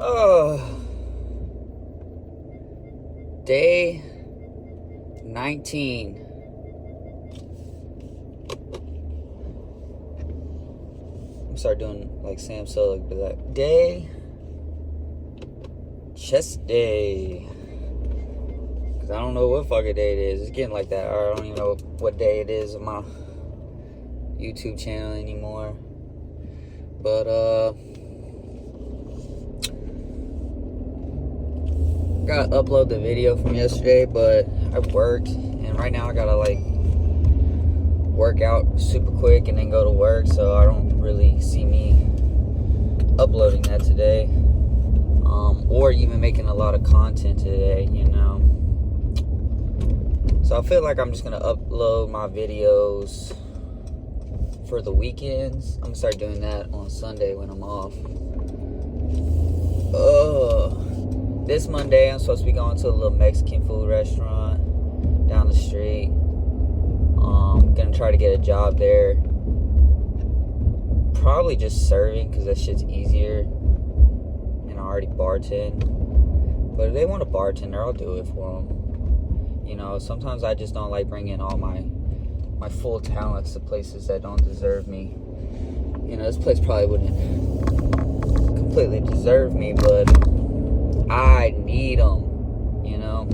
Oh, day 19. I'm gonna start doing like Sam Sulek, but like day, chest day. Cause I don't know what fucking day it is. It's getting like that. I don't even know what day it is on my YouTube channel anymore. But gotta upload the video from yesterday, but I worked, and right now I gotta like work out super quick and then go to work, so I don't really see me uploading that today, or even making a lot of content today, you know. So I feel like I'm just gonna upload my videos for the weekends. I'm gonna start doing that on Sunday when I'm off. This Monday I'm supposed to be going to a little Mexican food restaurant down the street. Gonna try to get a job there. Probably just serving, because that shit's easier, and I already bartend. But if they want a bartender, I'll do it for them. You know, sometimes I just don't like bringing all my full talents to places that don't deserve me. You know, this place probably wouldn't completely deserve me, but I need them, you know.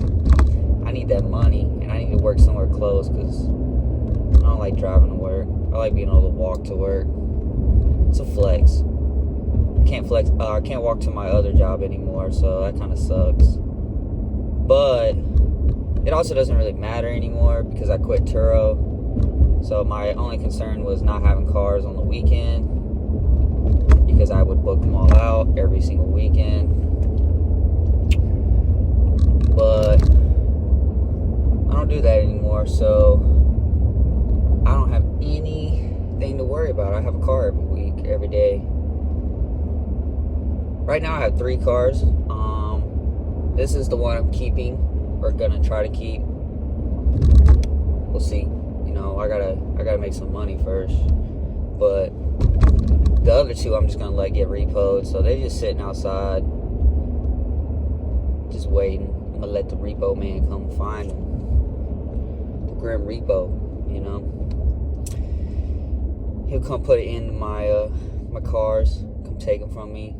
I need that money, and I need to work somewhere close, because I don't like driving to work. I like being able to walk to work. It's a flex. I can't walk to my other job anymore, so that kind of sucks. But it also doesn't really matter anymore because I quit Turo. So my only concern was not having cars on the weekend, because I would book them all out every single weekend. But I don't do that anymore, so I don't have anything to worry about. I have a car every week, every day. Right now I have 3 cars. This is the one I'm keeping, or gonna try to keep. We'll see. You know, I gotta make some money first. But the other 2 I'm just gonna let get repo'd. So they're just sitting outside, just waiting. I'm gonna let the repo man come find them. The Grim Repo, you know. He'll come put it in my cars, come take them from me.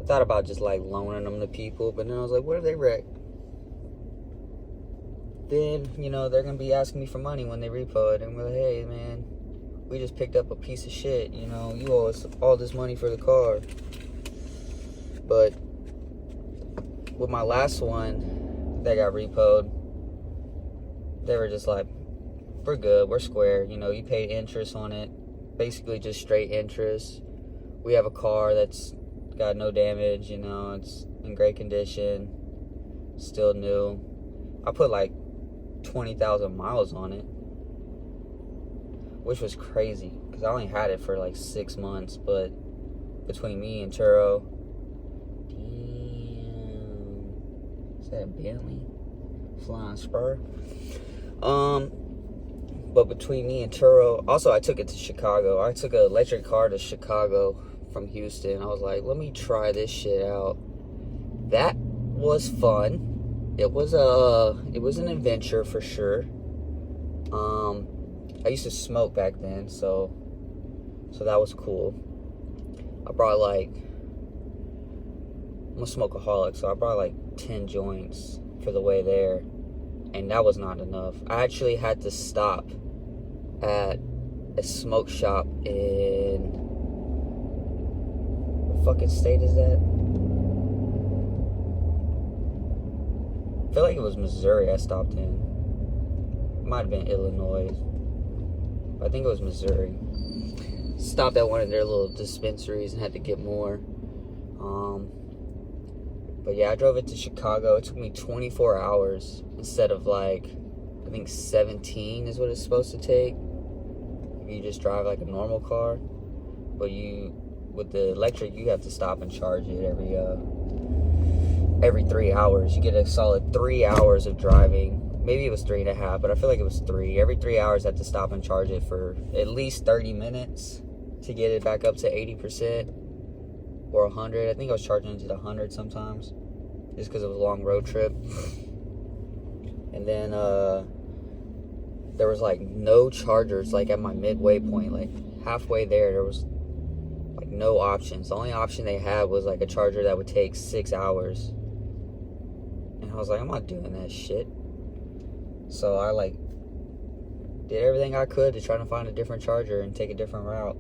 I thought about just like loaning them to people, but then I was like, what if they wreck? Then, you know, they're gonna be asking me for money when they repo it, and we're like, hey man, we just picked up a piece of shit, you know, you owe us all this money for the car. But with my last one that got repo'd, they were just like, we're good, we're square, you know, you paid interest on it, basically just straight interest. We have a car that's got no damage, you know, it's in great condition, still new. I put like 20,000 miles on it, which was crazy, because I only had it for like 6 months, but between me and Turo, damn, is that a Bentley? Flying Spur? But between me and Turo, also I took it to Chicago. I took an electric car to Chicago from Houston. I was like, let me try this shit out. That was fun. It was an adventure for sure. I used to smoke back then, so that was cool. I brought like, I'm a smokeaholic, so I brought like 10 joints for the way there, and that was not enough. I actually had to stop at a smoke shop in, what fucking state is that? I feel like it was Missouri I stopped in. It might have been Illinois, but I think it was Missouri. Stopped at one of their little dispensaries and had to get more. But yeah, I drove it to Chicago. It took me 24 hours instead of like, I think 17 is what it's supposed to take if you just drive like a normal car. But with the electric, you have to stop and charge it every 3 hours. You get a solid 3 hours of driving. Maybe it was 3.5, but I feel like it was 3. Every 3 hours I had to stop and charge it for at least 30 minutes to get it back up to 80%. or 100. I think I was charging into the 100 sometimes, just because it was a long road trip. And then there was like no chargers like at my midway point, like halfway there was like no options. The only option they had was like a charger that would take 6 hours, and I was like, I'm not doing that shit. So I like did everything I could to try to find a different charger and take a different route.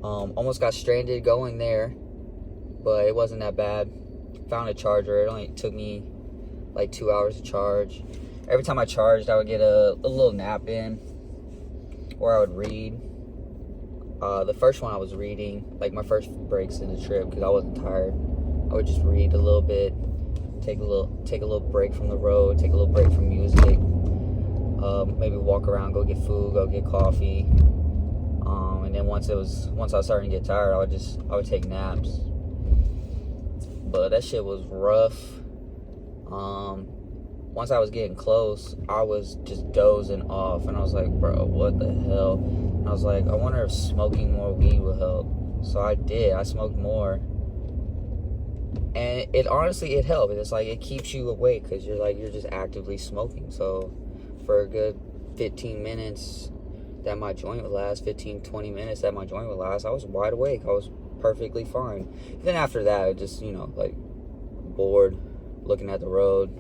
Almost got stranded going there, but it wasn't that bad. Found a charger. It only took me like 2 hours to charge. Every time I charged, I would get a little nap in, or I would read. The first one I was reading, like my first breaks in the trip, because I wasn't tired. I would just read a little bit, take a little break from the road, take a little break from music. Maybe walk around, go get food, go get coffee. And then once I was starting to get tired, I would take naps. But that shit was rough. Once I was getting close, I was just dozing off, and I was like, bro, what the hell? And I was like, I wonder if smoking more weed will help. So I did. I smoked more, and it honestly helped. It's like it keeps you awake because you're just actively smoking. So for a good 15 minutes that my joint would last, 15-20 minutes that my joint would last, I was wide awake. I was perfectly fine. Then after that, I just, like bored, looking at the road.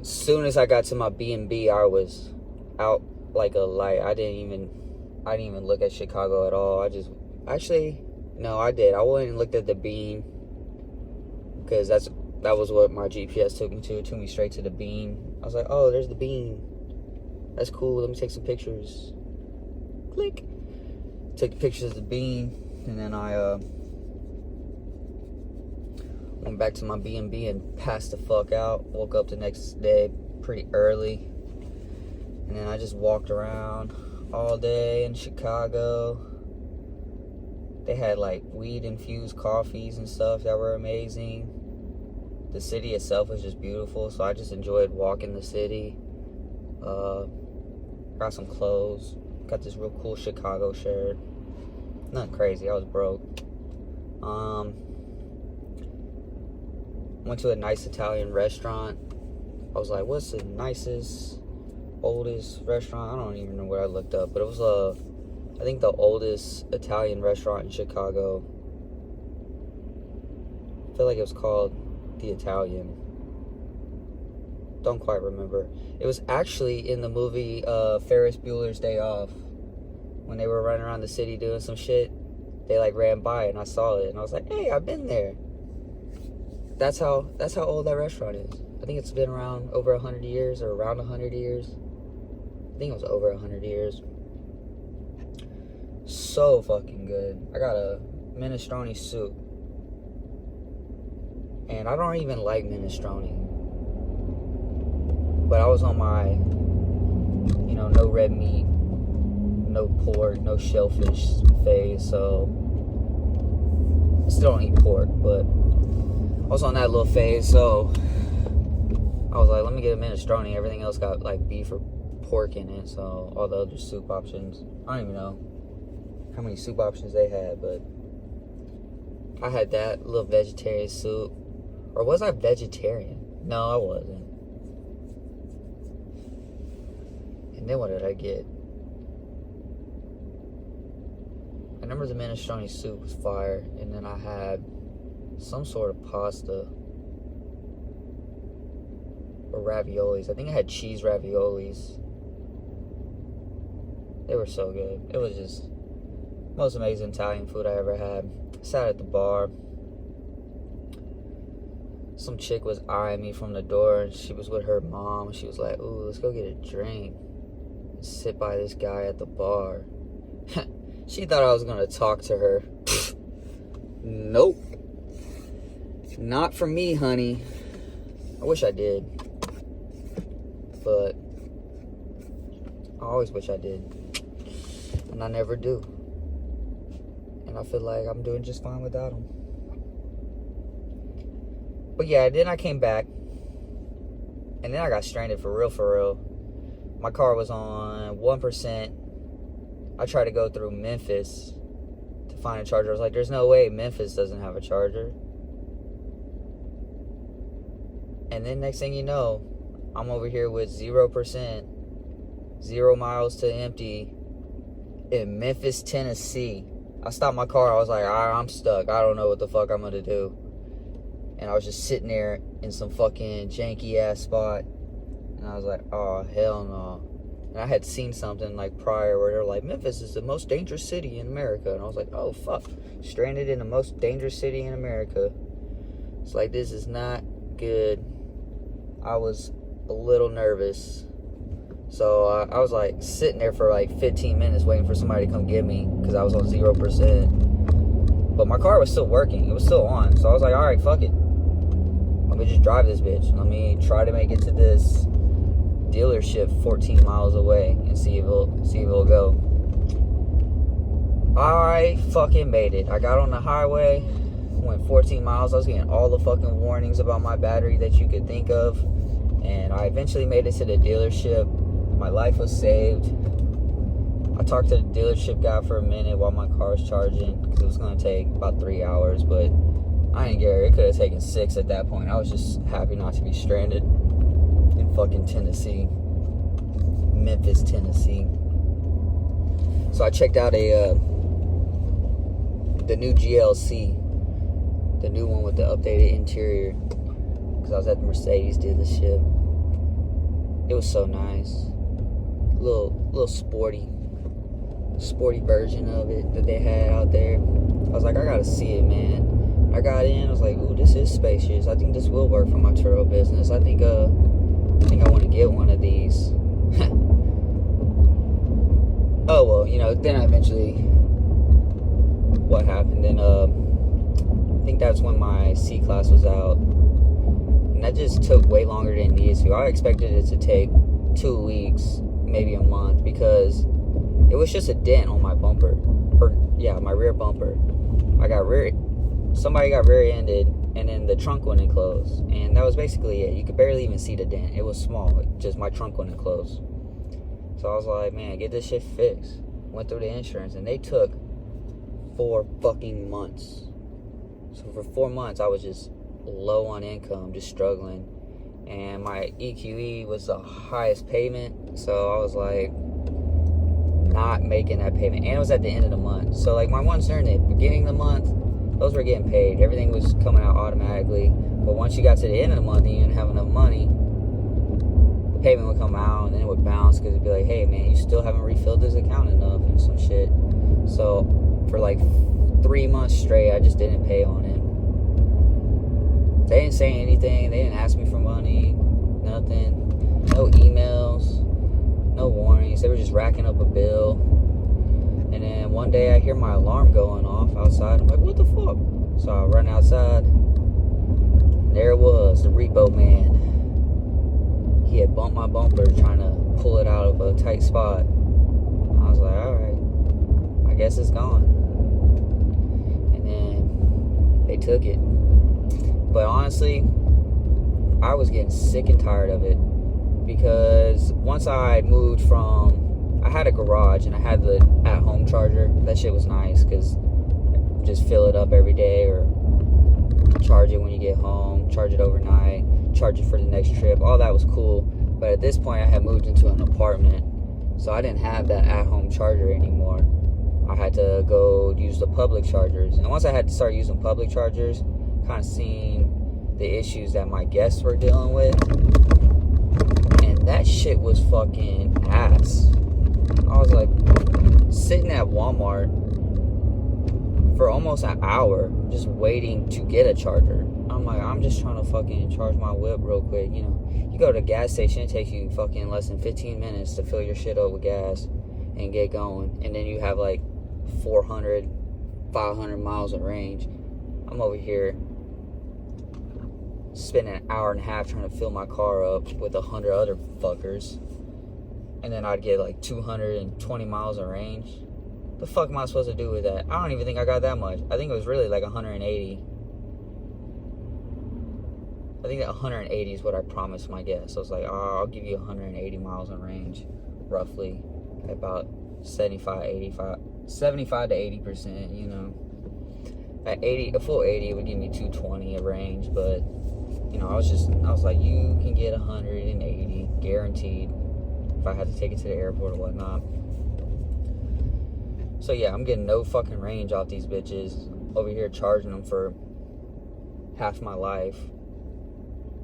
As soon as I got to my B&B, I was out like a light. I didn't even look at Chicago at all. I did. I went and looked at the bean, because that was what my GPS took me to. It took me straight to the bean. I was like, oh, there's the bean. That's cool. Let me take some pictures. Click. Took pictures of the bean, and then I went back to my B&B and passed the fuck out. Woke up the next day pretty early, and then I just walked around all day in Chicago. They had like weed infused coffees and stuff that were amazing. The city itself was just beautiful, so I just enjoyed walking the city. Got some clothes. Got this real cool Chicago shirt. Nothing crazy. I was broke. Went to a nice Italian restaurant. I was like, what's the nicest, oldest restaurant? I don't even know what I looked up, but it was I think the oldest Italian restaurant in Chicago. I feel like it was called The Italian. Don't quite remember. It was actually in the movie Ferris Bueller's Day Off. When they were running around the city doing some shit, they like ran by and I saw it and I was like, hey, I've been there. That's how old that restaurant is. I think it's been around over 100 years, or around 100 years. I think it was over 100 years. So fucking good. I got a minestrone soup, and I don't even like minestrone, but I was on my, no red meat, no pork, no shellfish phase, so I still don't eat pork, but I was on that little phase, so I was like, let me get a minestrone. Everything else got like beef or pork in it, so all the other soup options, I don't even know how many soup options they had, but I had that little vegetarian soup. Or was I vegetarian? No, I wasn't. And then what did I get? I remember the minestrone soup was fire, and then I had some sort of pasta or raviolis. I think I had cheese raviolis. They were so good. It was just the most amazing Italian food I ever had. Sat at the bar. Some chick was eyeing me from the door, and she was with her mom. She was like, ooh, let's go get a drink. Sit by this guy at the bar. She thought I was gonna talk to her. Nope. Not for me, honey. I wish I did. But I always wish I did. And I never do. And I feel like I'm doing just fine without them. But yeah, then I came back. And then I got stranded for real. My car was on 1%. I tried to go through Memphis to find a charger. I was like, there's no way Memphis doesn't have a charger. And then next thing you know, I'm over here with 0%, 0 miles to empty in Memphis, Tennessee. I stopped my car. I was like, I'm stuck. I don't know what the fuck I'm gonna do. And I was just sitting there in some fucking janky ass spot. And I was like, oh, hell no. And I had seen something like prior where they're like, Memphis is the most dangerous city in America. And I was like, oh, fuck. Stranded in the most dangerous city in America. It's like, this is not good. I was a little nervous. So I was like sitting there for like 15 minutes waiting for somebody to come get me because I was on 0%. But my car was still working. It was still on. So I was like, all right, fuck it. Let me just drive this bitch. Let me try to make it to this dealership 14 miles away and see if it'll go. I fucking made it. I got on the highway, went 14 miles. I was getting all the fucking warnings about my battery that you could think of. And I eventually made it to the dealership. My life was saved. I talked to the dealership guy for a minute while my car was charging because it was going to take about 3 hours, but I didn't care. It could have taken 6 at that point. I was just happy not to be stranded in fucking Tennessee. Memphis, Tennessee. So I checked out the new GLC. The new one with the updated interior. Because I was at the Mercedes dealership. It was so nice. Little sporty version of it that they had out there. I was like, I gotta see it, man. I got in, I was like, ooh, this is spacious. I think this will work for my Turo business. I think I want to get one of these. Oh, well, you know, then what happened, then, I think that's when my C-Class was out. And that just took way longer than it needed to. I expected it to take 2 weeks, maybe a month, because it was just a dent on my bumper. My rear bumper. Somebody got rear-ended, and then the trunk wouldn't close. And that was basically it. You could barely even see the dent. It was small. Just my trunk wouldn't close. So I was like, man, get this shit fixed. Went through the insurance, and they took 4 fucking months. So for 4 months, I was just low on income, just struggling. And my EQE was the highest payment. So I was like, not making that payment. And it was at the end of the month. So like my ones during the beginning of the month, those were getting paid. Everything was coming out automatically. But once you got to the end of the month and you didn't have enough money, the payment would come out and then it would bounce because it'd be like, hey man, you still haven't refilled this account enough and some shit. So for like 3 months straight, I just didn't pay on it. They didn't say anything. They didn't ask me for money. Nothing. No emails. No warnings. They were just racking up a bill. And then one day I hear my alarm going off outside. I'm like, what the fuck? So I run outside. And there it was, the repo man. He had bumped my bumper trying to pull it out of a tight spot. I was like, alright, I guess it's gone. And then they took it. But honestly, I was getting sick and tired of it. Because once I moved from, I had a garage and I had the at-home charger. That shit was nice because just fill it up every day or charge it when you get home, charge it overnight, charge it for the next trip. All that was cool. But at this point, I had moved into an apartment, so I didn't have that at-home charger anymore. I had to go use the public chargers. And once I had to start using public chargers, kind of seeing the issues that my guests were dealing with. And that shit was fucking ass. I was like sitting at Walmart for almost an hour just waiting to get a charger. I'm like, I'm just trying to fucking charge my whip real quick. You know, you go to a gas station, it takes you fucking less than 15 minutes to fill your shit up with gas and get going. And then you have like 400, 500 miles of range. I'm over here spending an hour and a half trying to fill my car up with 100 other fuckers. And then I'd get like 220 miles of range. The fuck am I supposed to do with that? I don't even think I got that much. I think it was really like 180. I think that 180 is what I promised my guests. I was like, oh, I'll give you 180 miles of range, roughly, at about 75, 75 to 80%, you know. At 80, a full 80 would give me 220 a range, but you know, I was like, you can get 180 guaranteed if I had to take it to the airport or whatnot. So yeah, I'm getting no fucking range off these bitches. Over here charging them for half my life.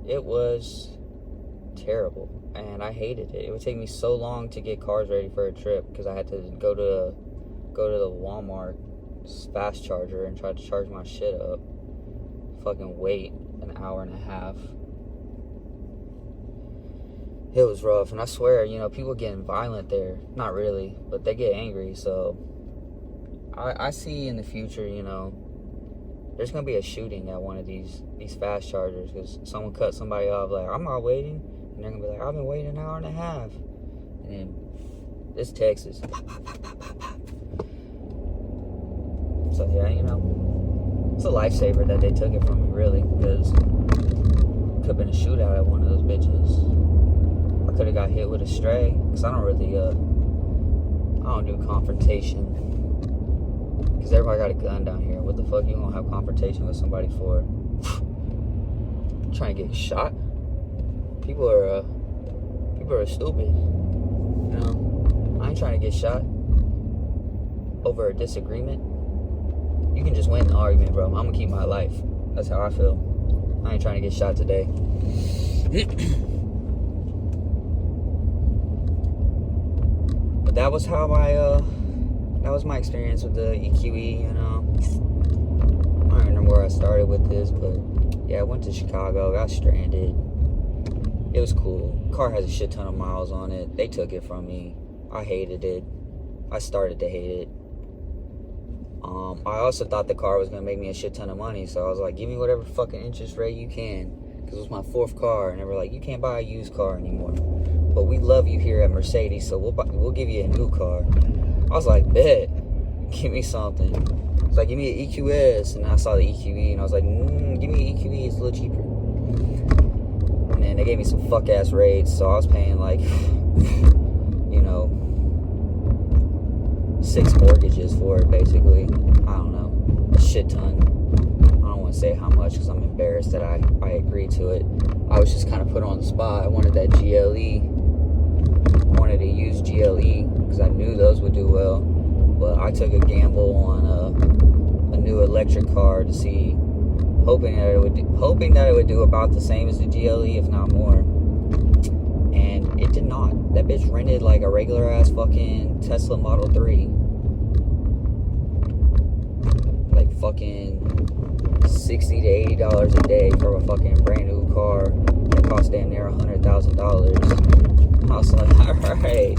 It was terrible, and I hated it. It would take me so long to get cars ready for a trip because I had to go to the Walmart fast charger and try to charge my shit up. Fucking wait an hour and a half. It was rough, and I swear, you know, people getting violent there. Not really, but they get angry. So I see in the future, you know, there's gonna be a shooting at one of these fast chargers because someone cut somebody off. Like, I'm not waiting, and they're gonna be like, I've been waiting an hour and a half. And then this Texas. So yeah, you know, it's a lifesaver that they took it from me, really, because it could have been a shootout at one of those bitches. I could have got hit with a stray, because I don't really, I don't do confrontation, because everybody got a gun down here. What the fuck you gonna have confrontation with somebody for? Trying to get shot? People are stupid, you know? I ain't trying to get shot over a disagreement. You can just win the argument, bro. I'm gonna keep my life. That's how I feel. I ain't trying to get shot today. But that was how that was my experience with the EQE, you know. I don't remember where I started with this, but yeah, I went to Chicago, got stranded. It was cool. Car has a shit ton of miles on it. They took it from me. I hated it. I started to hate it. I also thought the car was going to make me a shit ton of money, so I was like, give me whatever fucking interest rate you can, because it was my 4th car, and they were like, you can't buy a used car anymore, but we love you here at Mercedes, so we'll give you a new car. I was like, bet, give me something. It's like, give me an EQS, and I saw the EQE, and I was like, give me an EQE, it's a little cheaper. And then they gave me some fuck-ass rates, so I was paying like, you know, 6 mortgages for it, basically. I don't know, a shit ton. I don't want to say how much because I'm embarrassed that I agreed to it. I was just kind of put on the spot. I wanted that GLE. I wanted to use GLE because I knew those would do well. But I took a gamble on a new electric car to see, hoping that it would do about the same as the GLE, if not more. And it did not. That bitch rented like a regular ass fucking Tesla Model 3. Like fucking $60 to $80 a day for a fucking brand new car that cost damn near $100,000. I was like, alright,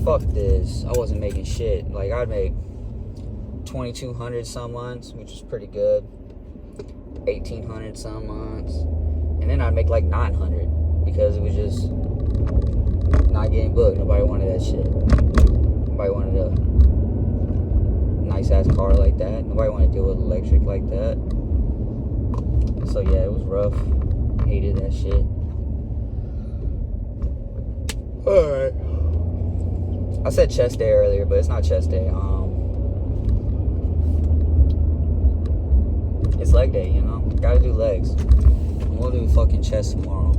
fuck this. I wasn't making shit. Like, I'd make $2,200 some months, which is pretty good. $1,800 some months. And then I'd make like $900 because it was just not getting booked. Nobody wanted that shit. Nobody wanted a nice ass car like that. Nobody wanted to deal with electric like that. So yeah, it was rough. Hated that shit. Alright. I said chest day earlier, but it's not chest day. It's leg day, you know? Gotta do legs. And we'll do fucking chest tomorrow.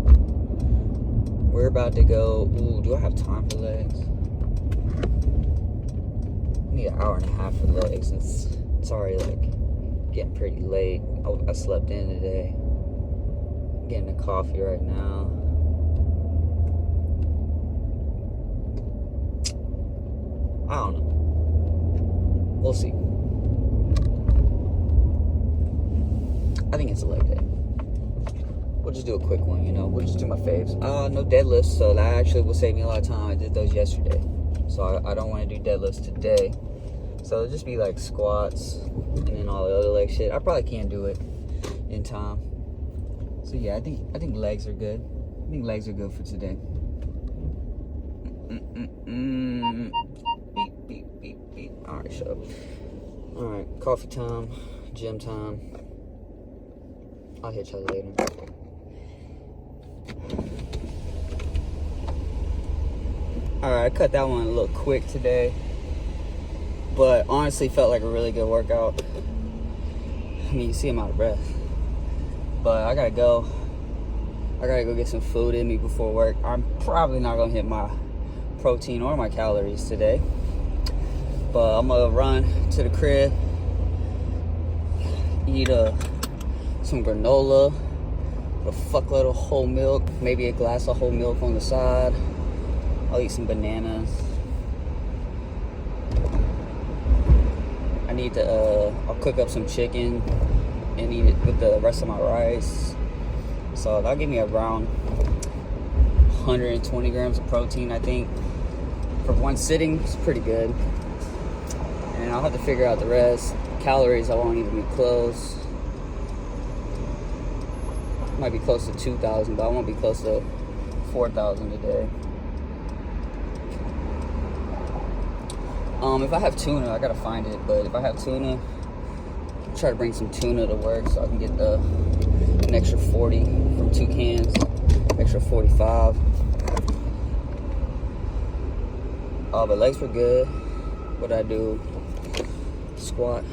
We're about to go. Ooh, do I have time for legs? I need an hour and a half for legs. It's already like getting pretty late. I slept in today. I'm getting a coffee right now. I don't know. We'll see. I think it's a leg day. We'll just do a quick one, you know. We'll just do my faves. No deadlifts, so that actually will save me a lot of time. I did those yesterday, so I don't want to do deadlifts today. So it'll just be like squats and then all the other leg shit. I probably can't do it in time. So yeah, I think legs are good. I think legs are good for today. Beep, beep, beep, beep. All right, shut up. All right, coffee time, gym time. I'll hit y'all later. Alright, I cut that one a little quick today. But honestly, felt like a really good workout. I mean, you see I'm out of breath. But I gotta go get some food in me before work. I'm probably not gonna hit my protein or my calories today. But I'm gonna run to the crib, eat some granola, a fuckload of whole milk, maybe a glass of whole milk on the side. I'll eat some bananas. I'll cook up some chicken and eat it with the rest of my rice. So that'll give me around 120 grams of protein, I think. For one sitting, it's pretty good. And I'll have to figure out the rest. Calories, I won't even be close. Might be close to 2,000, but I won't be close to 4,000 a day. If I have tuna, I gotta find it, but if I have tuna, I'll try to bring some tuna to work so I can get an extra 40 from 2 cans, extra 45. Oh, but legs were good. What'd I do? Squatted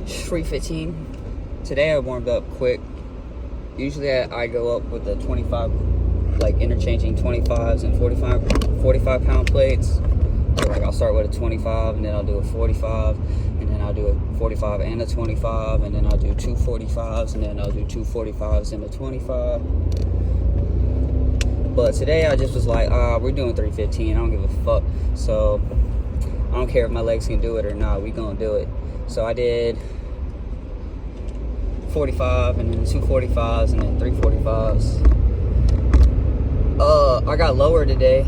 315. Today I warmed up quick. Usually I go up with the 25, like interchanging 25s and 45 pound plates. So like I'll start with a 25 and then I'll do a 45 and then I'll do a 45 and a 25 and then I'll do 2 45s and then I'll do 2 45s and a 25. But today I just was like, we're doing 315. I don't give a fuck. So I don't care if my legs can do it or not. We gonna do it. So I did 45 and then 2 45s and then 3 45s. I got lower today.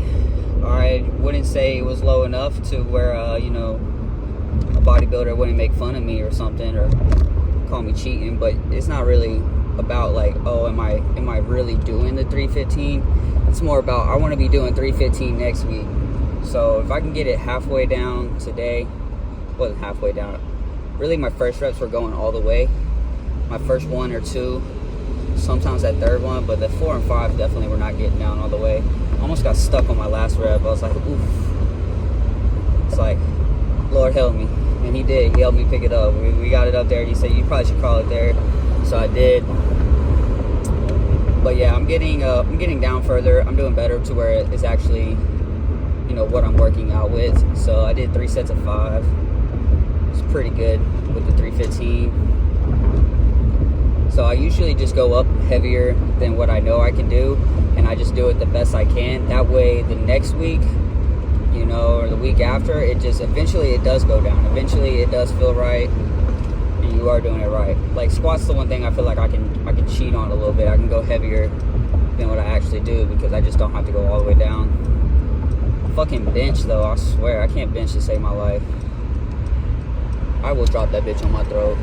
I wouldn't say it was low enough to where, a bodybuilder wouldn't make fun of me or something or call me cheating, but it's not really about like, oh, am I really doing the 315? It's more about I want to be doing 315 next week. So if I can get it halfway down today, wasn't halfway down. Really, my first reps were going all the way. My first 1 or 2. Sometimes that third one, but the 4 and 5 definitely were not getting down all the way. Almost got stuck on my last rep. I was like, oof. It's like, Lord help me. And he did. He helped me pick it up. We got it up there. He said, you probably should call it there. So I did. But yeah, I'm getting down further. I'm doing better to where it's actually, what I'm working out with. So I did 3 sets of 5. It's pretty good with the 315. So I usually just go up heavier than what I know I can do, and I just do it the best I can. That way the next week, or the week after, eventually it does go down. Eventually it does feel right, and you are doing it right. Like squats, the one thing I feel like I can cheat on a little bit. I can go heavier than what I actually do because I just don't have to go all the way down. Fucking bench though, I swear, I can't bench to save my life. I will drop that bitch on my throat.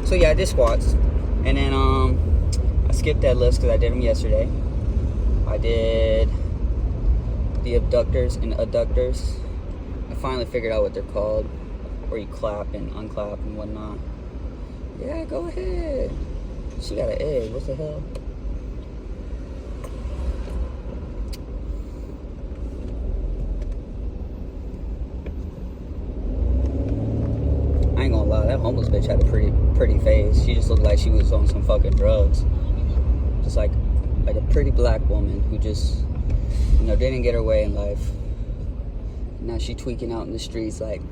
So yeah, I did squats, and then I skipped deadlifts because I did them yesterday. I did the abductors and adductors. I finally figured out what they're called, where you clap and unclap and whatnot. Yeah, go ahead. She got an egg. What the hell? I ain't gonna lie, that homeless bitch had a pretty face. She just looked like she was on some fucking drugs. Just like a pretty black woman who just, didn't get her way in life. Now she tweaking out in the streets like.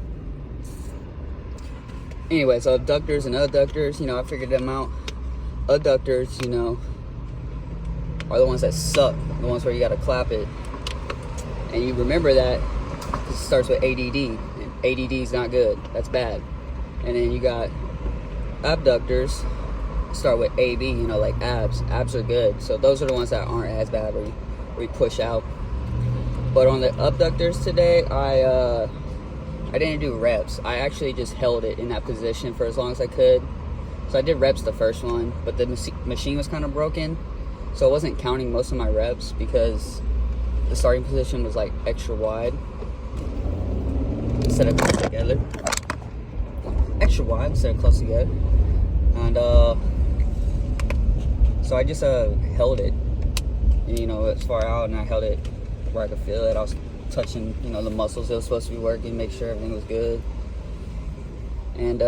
Anyway, so abductors and adductors, I figured them out. Adductors, are the ones that suck. The ones where you gotta clap it. And you remember that it starts with ADD. And ADD is not good. That's bad. And then you got abductors, start with AB, like abs. Abs are good. So those are the ones that aren't as bad where you push out. But on the abductors today, I didn't do reps. I actually just held it in that position for as long as I could. So I did reps the first one, but the machine was kind of broken. So I wasn't counting most of my reps because the starting position was like extra wide instead of close together. Extra wide instead of close together. And so I just held it you know, it's far out, and I held it where I could feel it. I was touching, you know, the muscles that was supposed to be working, make sure everything was good. And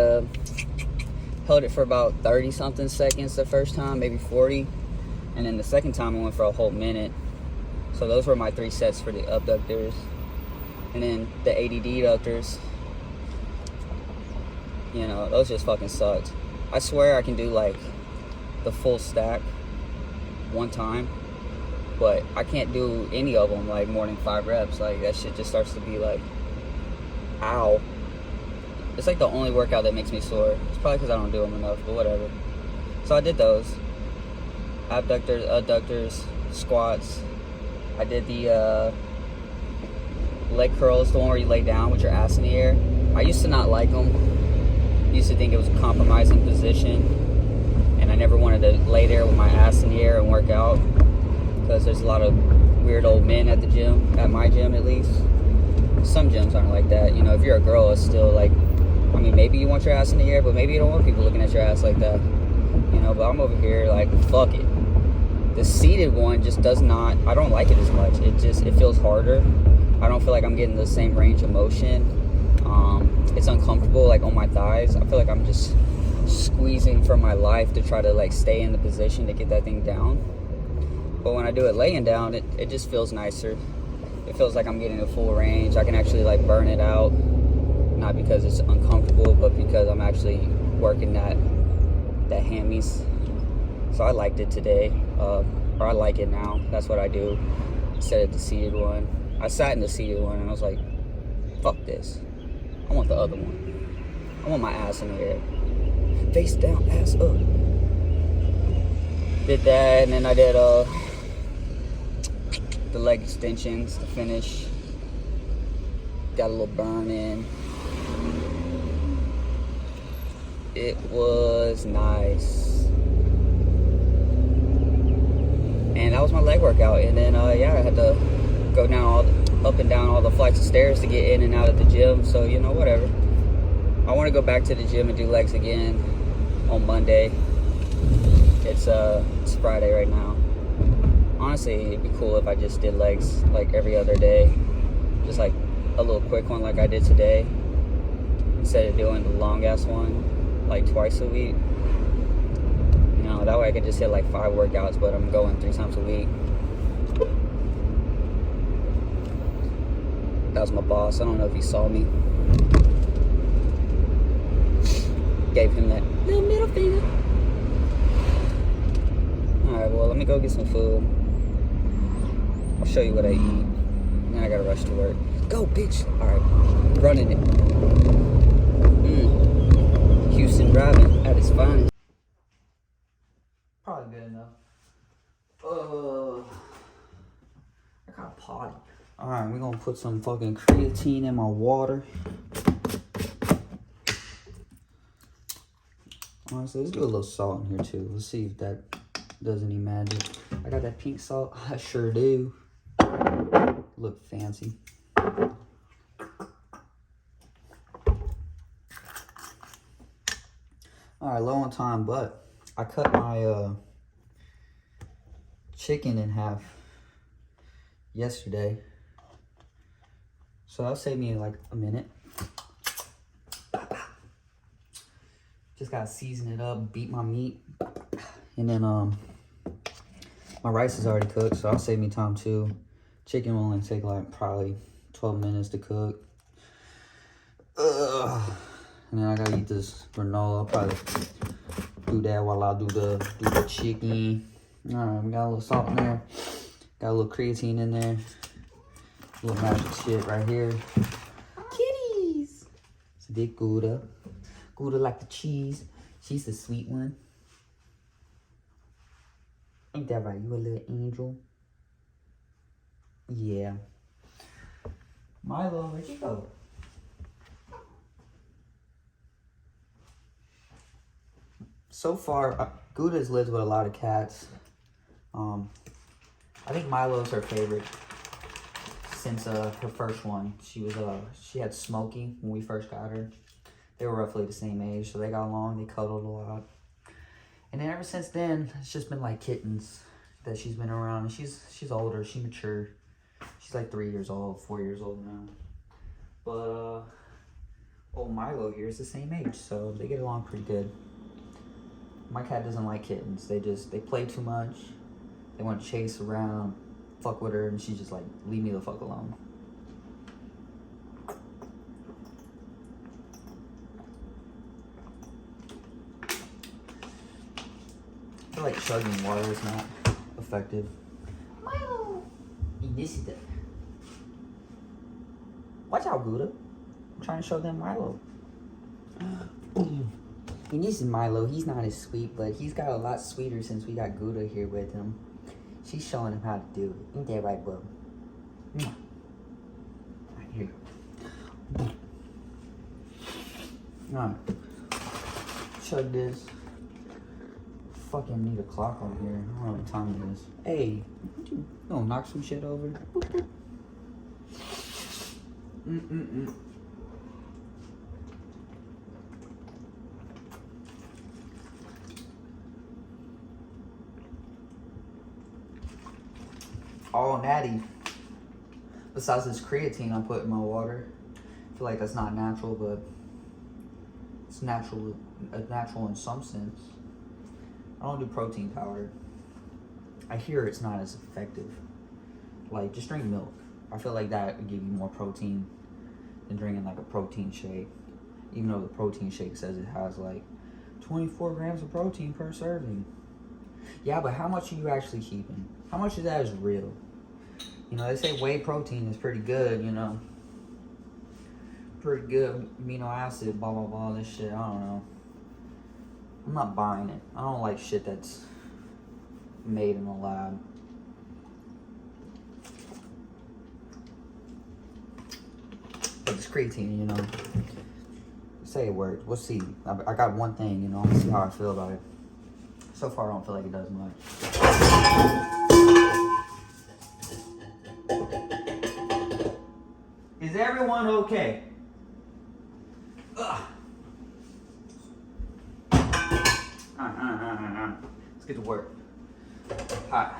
held it for about 30 something seconds the first time, maybe 40. And then the second time I went for a whole minute. So those were my 3 sets for the abductors. And then the ADD ductors, you know, those just fucking sucked. I swear I can do like the full stack one time, but I can't do any of them like more than 5 reps. Like that shit just starts to be like, ow. It's like the only workout that makes me sore. It's probably because I don't do them enough, but whatever. So I did those. Abductors, adductors, squats. I did the leg curls, the one where you lay down with your ass in the air. I used to not like them. I used to think it was a compromising position. And I never wanted to lay there with my ass in the air and work out. Because there's a lot of weird old men at the gym, at my gym at least. Some gyms aren't like that. You know, if you're a girl, it's still like, I mean, maybe you want your ass in the air, but maybe you don't want people looking at your ass like that. You know, but I'm over here like, fuck it. The seated one just does not, I don't like it as much. It feels harder. I don't feel like I'm getting the same range of motion. It's uncomfortable, like on my thighs. I feel like I'm just squeezing for my life to try to like stay in the position to get that thing down. But when I do it laying down, it just feels nicer. It feels like I'm getting a full range. I can actually like burn it out. Not because it's uncomfortable, but because I'm actually working that hammies. So I liked it today, or I like it now. That's what I do instead of the seated one. I sat in the seated one and I was like, fuck this. I want the other one. I want my ass in the air. Face down, ass up. Did that, and then I did the leg extensions to finish. Got a little burn in. It was nice. And that was my leg workout. And then yeah, I had to go down up and down all the flights of stairs to get in and out of the gym. So, you know, whatever. I want to go back to the gym and do legs again on Monday. It's Friday right now. Honestly, it'd be cool if I just did legs like every other day. Just like a little quick one like I did today. Instead of doing the long ass one like twice a week. You know, that way I could just hit like 5 workouts, but I'm going 3 times a week. That was my boss. I don't know if he saw me. Gave him that little middle finger. Alright, well, let me go get some food. I'll show you what I eat. Then I gotta rush to work. Go, bitch! Alright, running it. Houston driving at its finest. Probably good enough. I got a potty. Alright, we're gonna put some fucking creatine in my water. Honestly, let's do a little salt in here too. Let's see if that does any magic. I got that pink salt. I sure do. Look fancy. Alright, low on time, but I cut my chicken in half yesterday. So that'll save me like a minute. Just gotta season it up, beat my meat. And then my rice is already cooked, so that'll save me time too. Chicken will only take like probably 12 minutes to cook. And then I gotta eat this granola. I'll probably do that while I do the chicken. Alright, we got a little salt in there. Got a little creatine in there. A little magic shit right here. Kitties! It's a big Gouda. Gouda like the cheese. She's the sweet one. Ain't that right? You a little angel? Yeah. Milo, where'd you go? So far, Gouda's lived with a lot of cats. I think Milo's her favorite since her first one. She had Smokey when we first got her. They were roughly the same age, so they got along. They cuddled a lot. And then ever since then, it's just been like kittens. that she's been around. And she's older. She's mature. She's like 3 years old, 4 years old now. But old Milo here is the same age, so they get along pretty good. My cat doesn't like kittens. They play too much. They want to chase around, fuck with her, and she's just like, leave me the fuck alone. I feel like chugging water is not effective. Milo! Watch out, Gouda. I'm trying to show them Milo. And this is Milo. He's not as sweet, but he's got a lot sweeter since we got Gouda here with him. She's showing him how to do it. Ain't that right, bub? Alright, here you go. Alright. Chug this. Fucking need a clock on here. I don't know what time it is. Hey, you gonna knock some shit over? All natty. Besides this creatine I put in my water. I feel like that's not natural, but it's natural in some sense. I don't do protein powder. I hear it's not as effective. Like, just drink milk. I feel like that would give you more protein than drinking like a protein shake. Even though the protein shake says it has like 24 grams of protein per serving. Yeah, but how much are you actually keeping? How much of that is real? You know, they say whey protein is pretty good, you know. Pretty good amino acid, blah, blah, blah, this shit. I don't know. I'm not buying it. I don't like shit that's made in a lab. But this creatine, you know, say it works. We'll see. I got one thing, you know. Let's see how I feel about it. So far, I don't feel like it does much. Is everyone okay? Ugh. Let's get to work. Hot.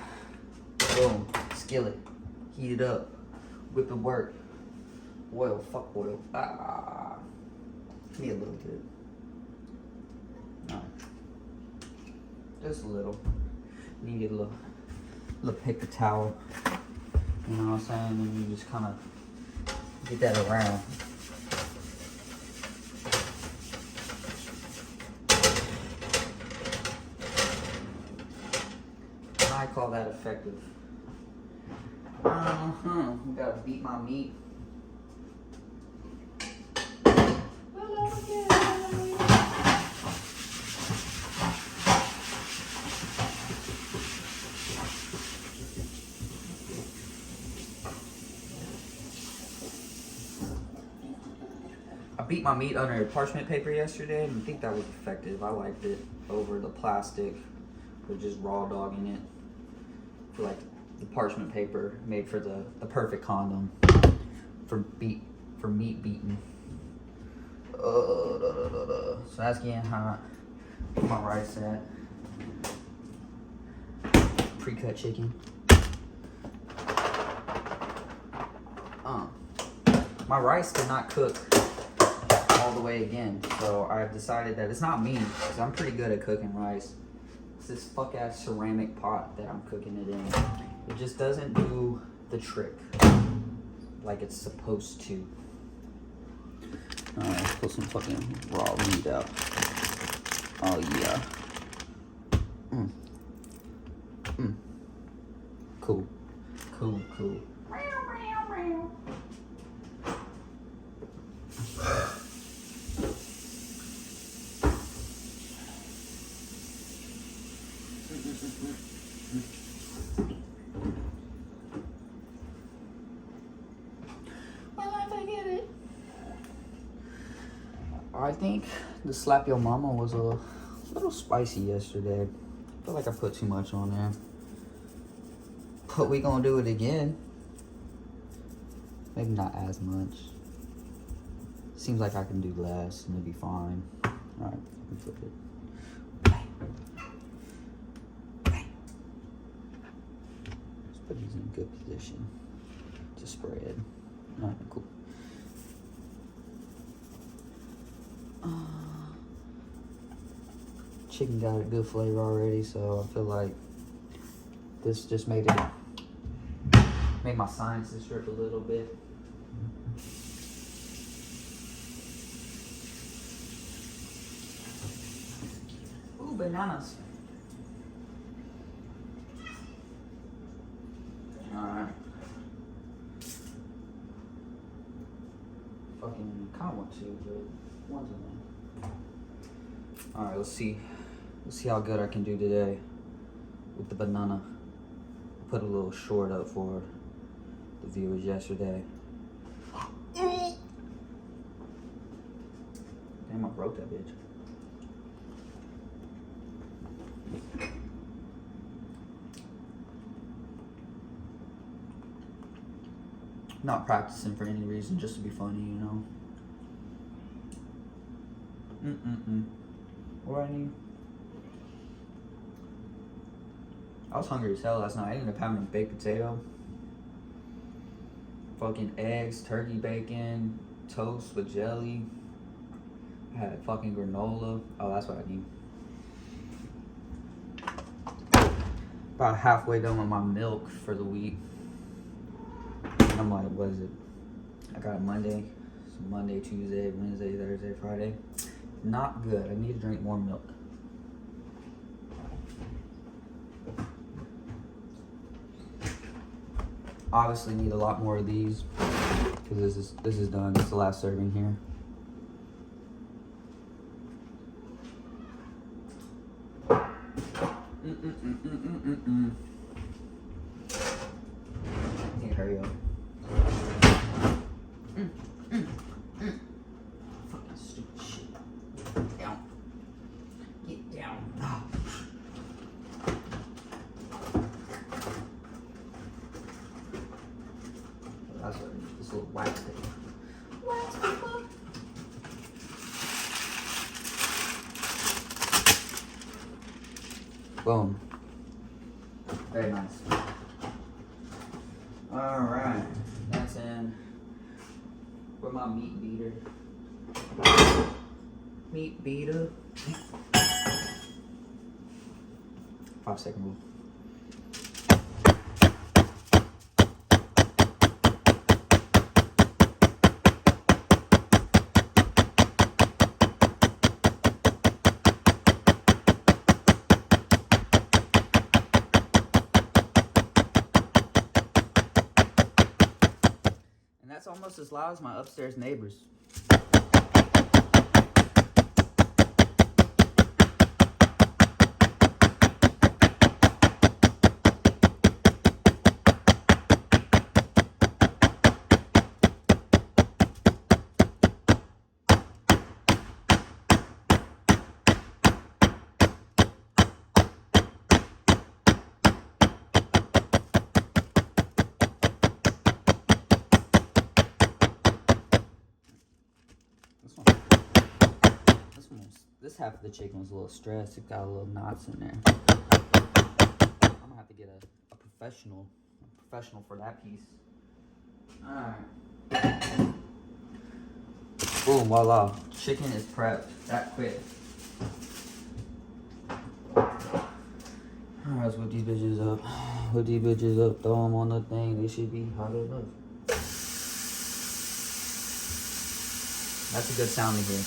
Boom. Skillet. Heat it up. Whip it work. Oil. Fuck oil. Give me a little bit. Alright. Just a little. You need a little paper towel. You know what I'm saying? And you just kind of get that around. I call that effective. We gotta beat my meat. I beat my meat under parchment paper yesterday, and I think that was effective. I liked it over the plastic with just raw dogging it. I feel like the parchment paper made for the perfect condom for meat beating. So that's getting hot. Where my rice at? Pre-cut chicken. My rice did not cook all the way again, so I've decided that it's not me, because I'm pretty good at cooking rice. It's this fuck ass ceramic pot that I'm cooking it in. It just doesn't do the trick like it's supposed to. Alright, let's pull some fucking raw meat out. Oh yeah. Cool. I think the Slap Your Mama was a little spicy yesterday. I feel like I put too much on there. But we gonna do it again. Maybe not as much. Seems like I can do less and it'll be fine. Alright, let me flip it. but he's in a good position to spread. Alright, cool. Chicken got a good flavor already, so I feel like this just made my sinuses drip a little bit. Ooh, bananas. Alright. Fucking kinda want to, but one's enough. Alright, let's see. Let's see how good I can do today with the banana. Put a little short up for the viewers yesterday. Damn, I broke that bitch. Not practicing for any reason, just to be funny, you know. What do I need? I was hungry as hell last night. I ended up having a baked potato, fucking eggs, turkey bacon, toast with jelly. I had fucking granola. Oh, that's what I need. About halfway done with my milk for the week. And I'm like, what is it? I got it Monday. So Monday, Tuesday, Wednesday, Thursday, Friday. Not good. I need to drink more milk. Obviously need a lot more of these because this is done. This is the last serving here. Can't hurry up. Fucking stupid shit. Get down. Get down. Oh. That's what I need, this little wax thing. Wax paper. Boom. Very nice. Alright. That's in. Where's my meat beater? Meat beater. 5-second rule. That's almost as loud as my upstairs neighbors. This half of the chicken was a little stressed. It got a little knots in there. I'm gonna have to get a professional for that piece. Alright. Boom, voila. Chicken is prepped. That quick. Alright, let's whip these bitches up. Whip these bitches up. Throw them on the thing. They should be hot enough. That's a good sound to hear.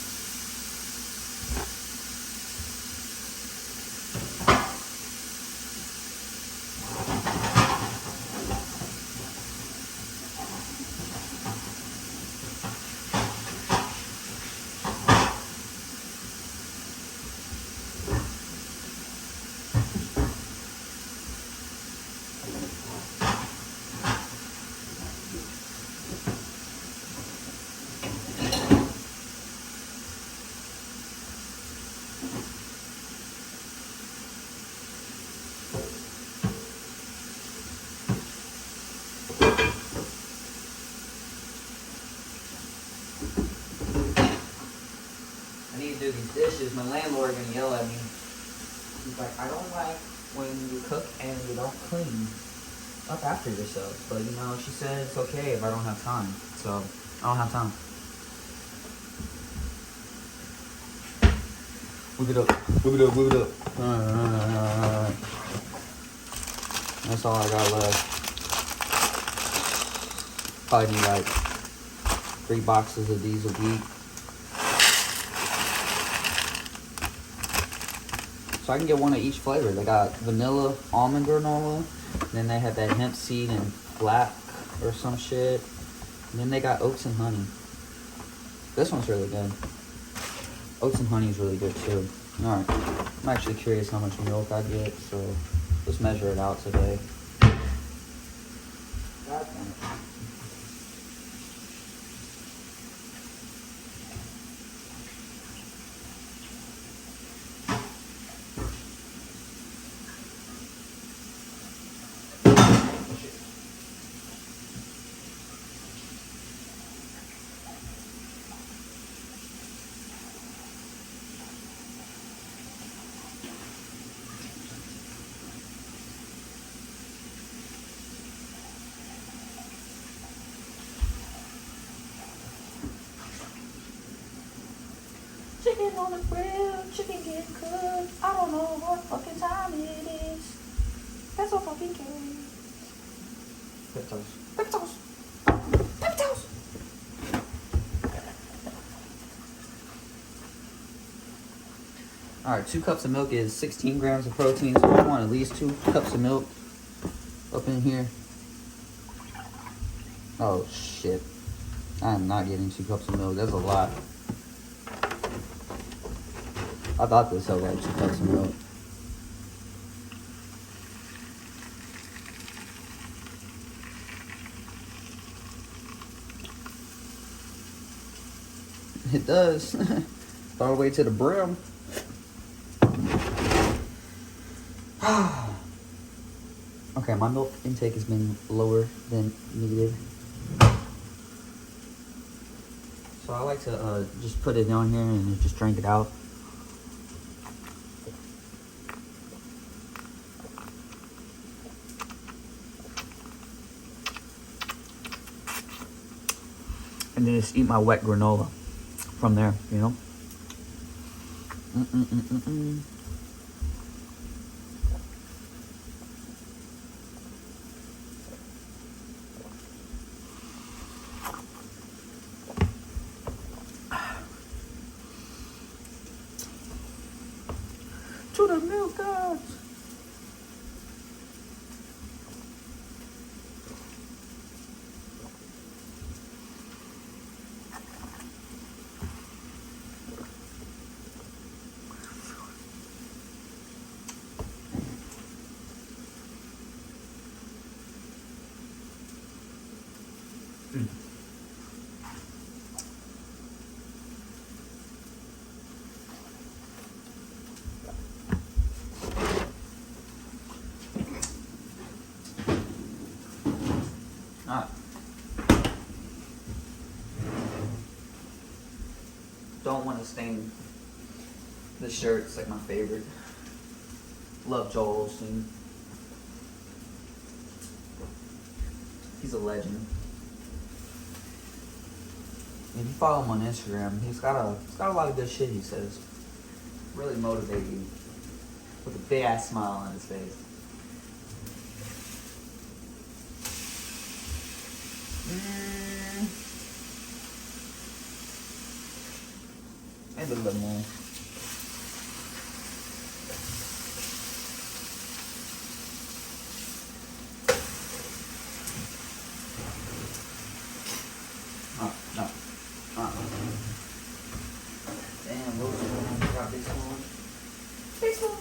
Do these dishes, my landlord gonna yell at me. He's like, I don't like when you cook and you don't clean. up after yourself. But you know, she said it's okay if I don't have time. So I don't have time. Move it up. Move it up. Move it up. That's all I got left. Probably need like 3 boxes of these a week. So I can get one of each flavor. They got vanilla almond granola. Then they have that hemp seed and black or some shit. And then they got oats and honey. This one's really good. Oats and honey is really good too. Alright. I'm actually curious how much milk I get, so let's measure it out today. God damn it. Chicken on the grill, chicken getting cooked. I don't know what fucking time it is. That's so fucking cares. Peptos. Peptos. Peptos. Alright, 2 cups of milk is 16 grams of protein, so I want at least 2 cups of milk up in here. Oh shit. I am not getting 2 cups of milk. That's a lot. I thought this held like 2 cups of milk. It does. All the way to the brim. Okay, my milk intake has been lower than needed. So I like to just put it down here and just drink it out. And then just eat my wet granola from there, you know? To the milk gods! Don't want to stain the shirt. It's like my favorite. Love Joel Osteen. He's a legend. If you follow him on Instagram, he's got a lot of good shit he says. Really motivate you. With a big ass smile on his face. Maybe a little more. No. Damn, what was it? Got this one. This one.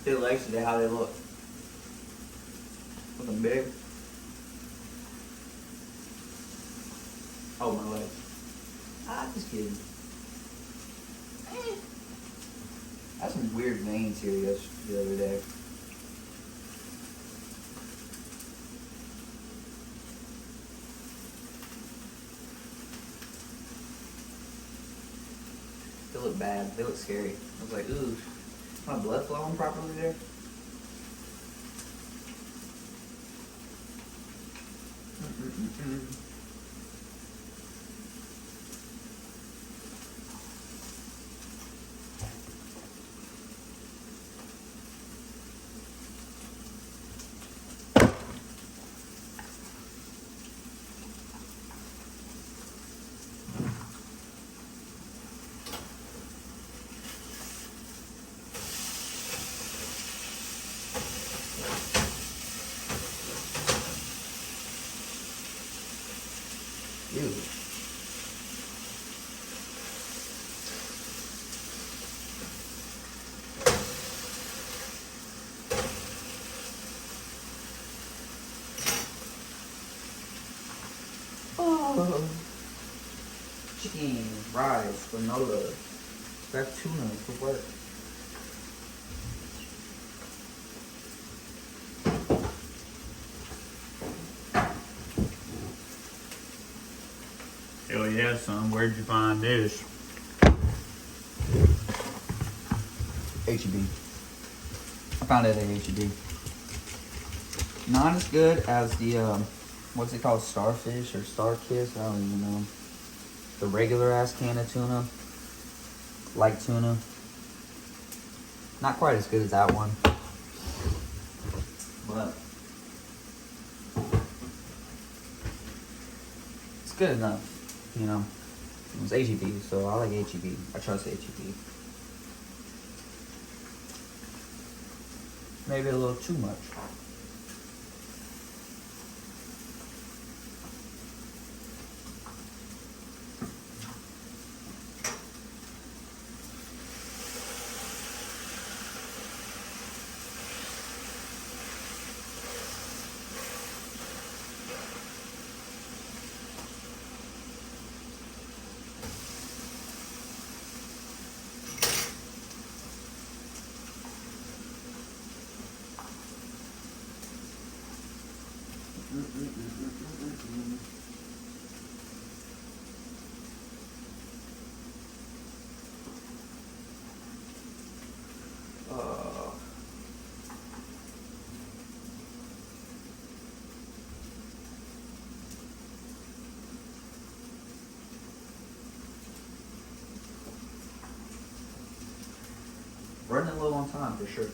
Their legs today, how they look. Looking big. Oh, my legs. Just kidding. I had some weird veins here the other day. They look bad. They look scary. I was like, ooh, is my blood flowing properly there? Ew. Oh. Chicken, rice, granola. Grab tuna for work. Hell yeah, son. Where'd you find this? HEB. I found it at HEB. Not as good as the, what's it called? Starfish or Star Kiss? I don't even know. The regular ass can of tuna. Light tuna. Not quite as good as that one. But it's good enough. You know, it was HEB, so I like HEB. I trust HEB. Maybe a little too much. Running low on time for sure.